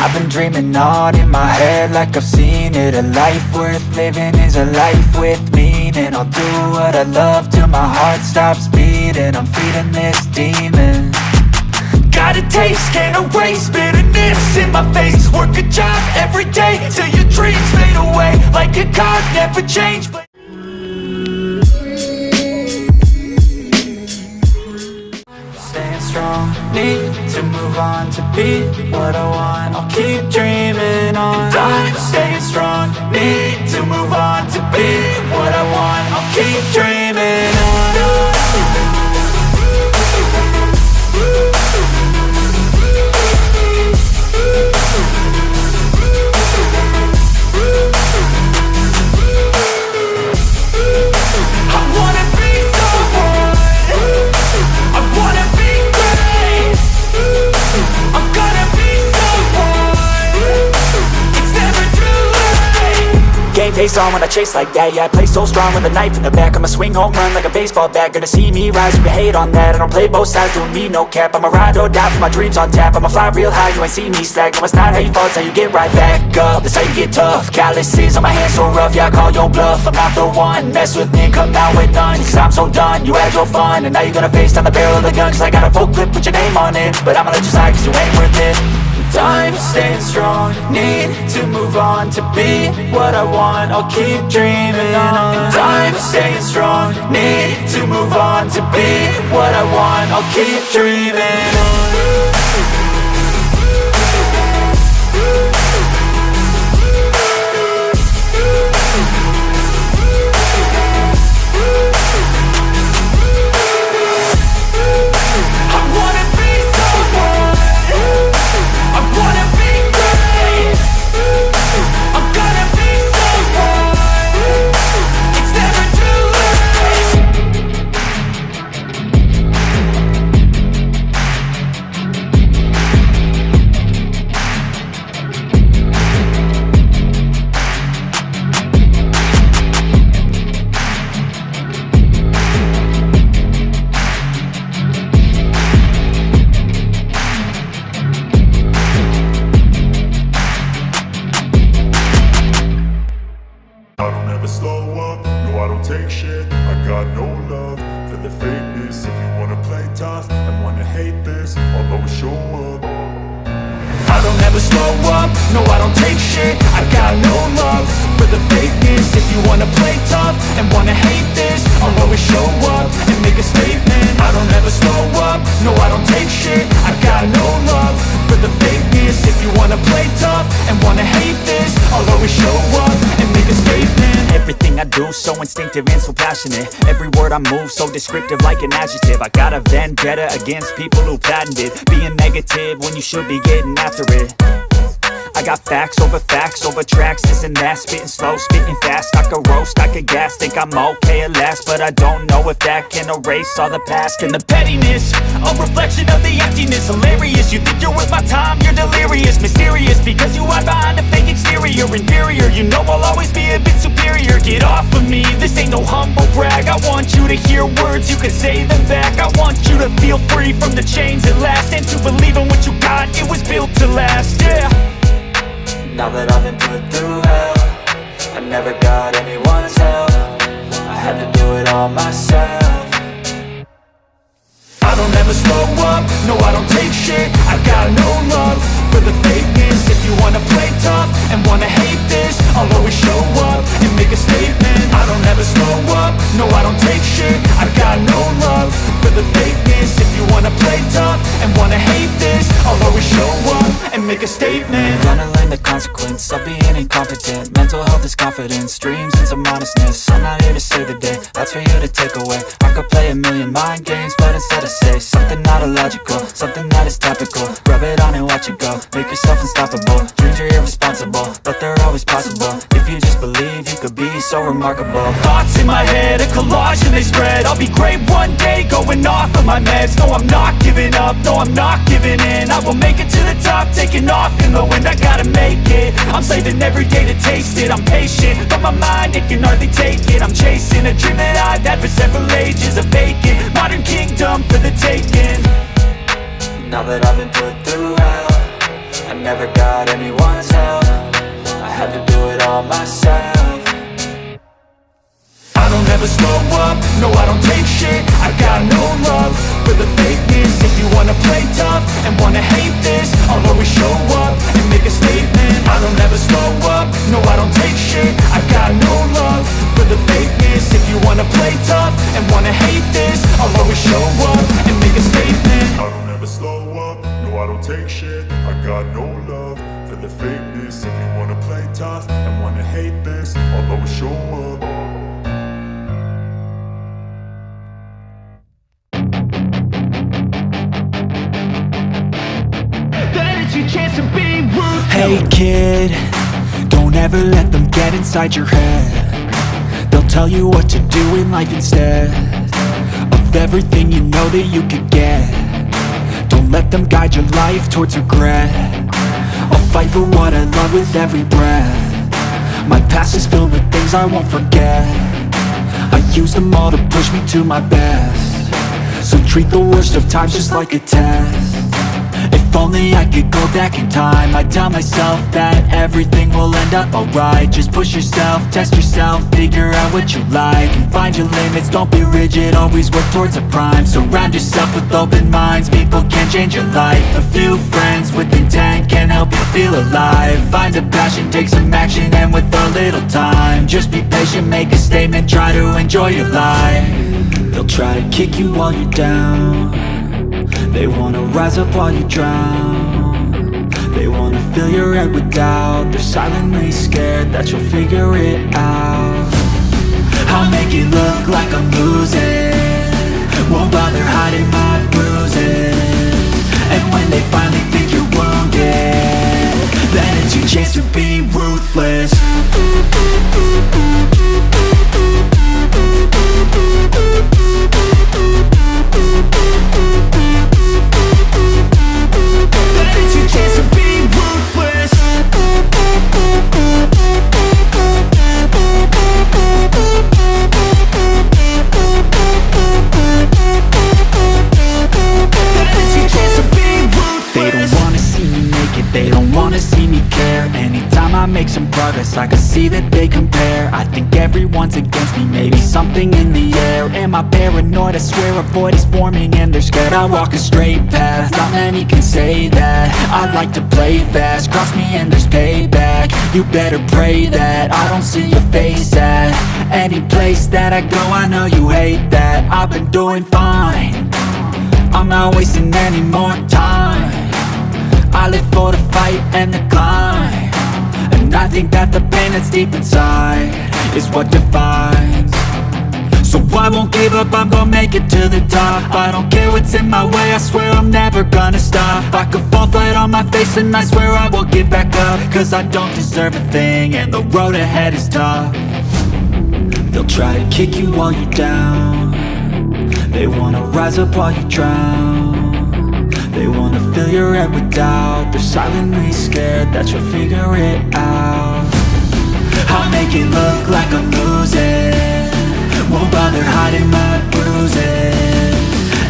I've been dreaming on in my head like I've seen it. A life worth living is a life with meaning. I'll do what I love till my heart stops beating. I'm feeding this demon. Got a taste, can't erase bitterness in my face. Work a job every day till your dreams fade away. Like a card, never change, but staying strong, need to move on to be what I want. I'll keep dreaming on. I'm staying strong, need to move on to be what I want. I'll keep dreaming on. Game face on when I chase like that. Yeah, I play so strong with a knife in the back. I'ma swing home run like a baseball bat. Gonna see me rise, you can hate on that. I don't play both sides, doing me no cap. I'ma ride or die for my dreams on tap. I'ma fly real high, you ain't see me slack. No, it's not how you fall, it's how you get right back up. That's how you get tough. Calluses on my hands so rough, yeah, I call your bluff. I'm not the one, mess with me, come out with none. Cause I'm so done, you had your fun. And now you're gonna face down the barrel of the gun. Cause I got a full clip, put your name on it. But I'ma let you slide cause you ain't worth it. I'm staying strong, need to move on to be what I want. I'll keep dreaming on. I'm staying strong, need to move on to be what I want. I'll keep dreaming on. So instinctive and so passionate. Every word I move so descriptive like an adjective. I got a vendetta against people who patented being negative when you should be getting after it. I got facts over tracks, this and that. Spitting slow, spitting fast. I could roast, I could gas. Think I'm okay at last, but I don't know if that can erase all the past. And the pettiness, a reflection of the emptiness. Hilarious, you think you're worth my time, you're delirious. Mysterious, because you hide behind a fake exterior. Inferior, you know I'll always be a bit superior. Get off of me, this ain't no humble brag. I want you to hear words, you can say them back. I want you to feel free from the chains at last, and to believe in what you got, it was built to last, yeah. Now that I've been put through hell, I never got anyone's help. I had to do it all myself. I don't ever slow up, no I don't take shit. I got no love for the fakeness. If you wanna play tough and wanna hate this, I'll always show up and make a statement. I don't ever slow up, no I don't take shit. I got no love for the fakeness. If you wanna play tough and wanna hate this, I'll always show up and make a statement. Gonna learn the consequence of being incompetent. Mental health is confidence, dreams and some honestness. I'm not here to save the day, that's for you to take away. I could play a million mind games, but instead I say something not illogical, something that is topical. Rub it on and watch it go, make yourself unstoppable. Dreams are irresponsible, but they're always possible. If you just believe, you could be so remarkable. Thoughts in my head, a collage and they spread. I'll be great one day, going off of my meds. No, I'm not giving up, no, I'm not giving in. I will make it to the top, taking off in the wind. I gotta make it, I'm saving every day to taste it. I'm patient, but my mind, it can hardly take it. I'm chasing a dream that I've had for several ages. A vacant, modern kingdom for the taking. Now that I've been put through hell, I never got anyone's help, I had to do it all myself. I don't ever slow up, no I don't take shit. I got no love for the fakeness. If you wanna play tough and wanna hate this, I'll always show up and make a statement. I don't ever slow up, no I don't take shit. I got no love for the fakeness. If you wanna play tough and wanna hate this, I'll always show up and make a statement. I don't ever slow up, no I don't take shit. I got no love for the fakeness. If you wanna play tough and wanna hate this, I'll always show up. Hey kid, don't ever let them get inside your head. They'll tell you what to do in life instead of everything you know that you could get. Don't let them guide your life towards regret. I'll fight for what I love with every breath. My past is filled with things I won't forget. I use them all to push me to my best. So treat the worst of times just like a test. If only I could go back in time, I'd tell myself that everything will end up alright. Just push yourself, test yourself, figure out what you like, and find your limits, don't be rigid, always work towards a prime. Surround yourself with open minds, people can change your life. A few friends with intent can help you feel alive. Find a passion, take some action, and with a little time, just be patient, make a statement, try to enjoy your life. They'll try to kick you while you're down, they wanna rise up while you drown. They wanna fill your head with doubt. They're silently scared that you'll figure it out. I'll make it look like I'm losing, won't bother hiding my bruises. And when they finally think you're wounded, then it's your chance to be ruthless. They don't wanna see me care. Anytime I make some progress, I can see that they compare. I think everyone's against me, maybe something in the air. Am I paranoid? I swear a void is forming and they're scared. I walk a straight path, not many can say that. I like to play fast, cross me and there's payback. You better pray that I don't see your face at any place that I go. I know you hate that. I've been doing fine, I'm not wasting any more time. I live for the fight and the climb, and I think that the pain that's deep inside is what defines. So I won't give up, I'm gonna make it to the top. I don't care what's in my way, I swear I'm never gonna stop. I could fall flat on my face and I swear I will get back up, cause I don't deserve a thing and the road ahead is tough. They'll try to kick you while you're down, they wanna rise up while you drown. They wanna fill your head with doubt. They're silently scared that you'll figure it out. I'll make it look like I'm losing, won't bother hiding my bruises.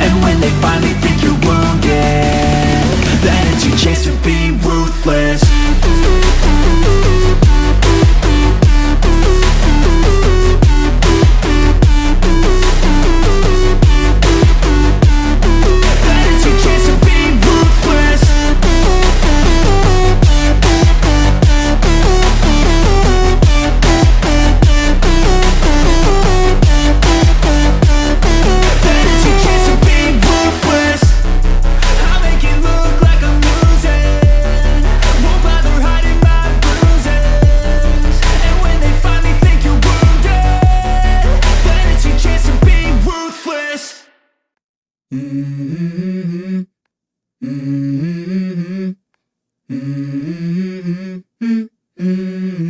And when they finally think you're wounded, then it's your chance to be ruthless.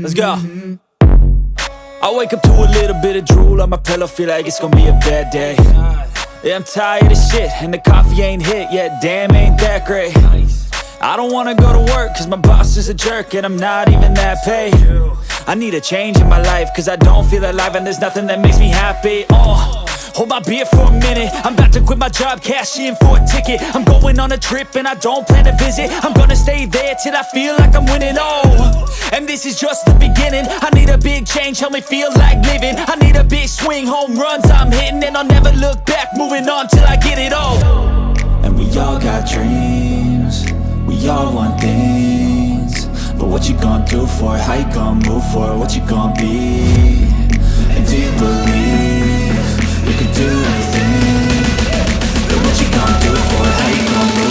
Let's go. I wake up to a little bit of drool on my pillow, feel like it's gonna be a bad day. Yeah, I'm tired of shit, and the coffee ain't hit yet, damn ain't that great. I don't wanna go to work, cause my boss is a jerk, and I'm not even that paid. I need a change in my life, cause I don't feel alive, and there's nothing that makes me happy. hold my beer for a minute. I'm about to quit my job, cash in for a ticket. I'm going on a trip and I don't plan to visit. I'm gonna stay there till I feel like I'm winning, oh. And this is just the beginning. I need a big change, help me feel like living. I need a big swing, home runs I'm hitting. And I'll never look back, moving on till I get it all. And we all got dreams, we all want things. But what you gonna do for it? How you gonna move for it? What you gonna be? And do you believe you can do anything? But what you gonna do for it? How you gonna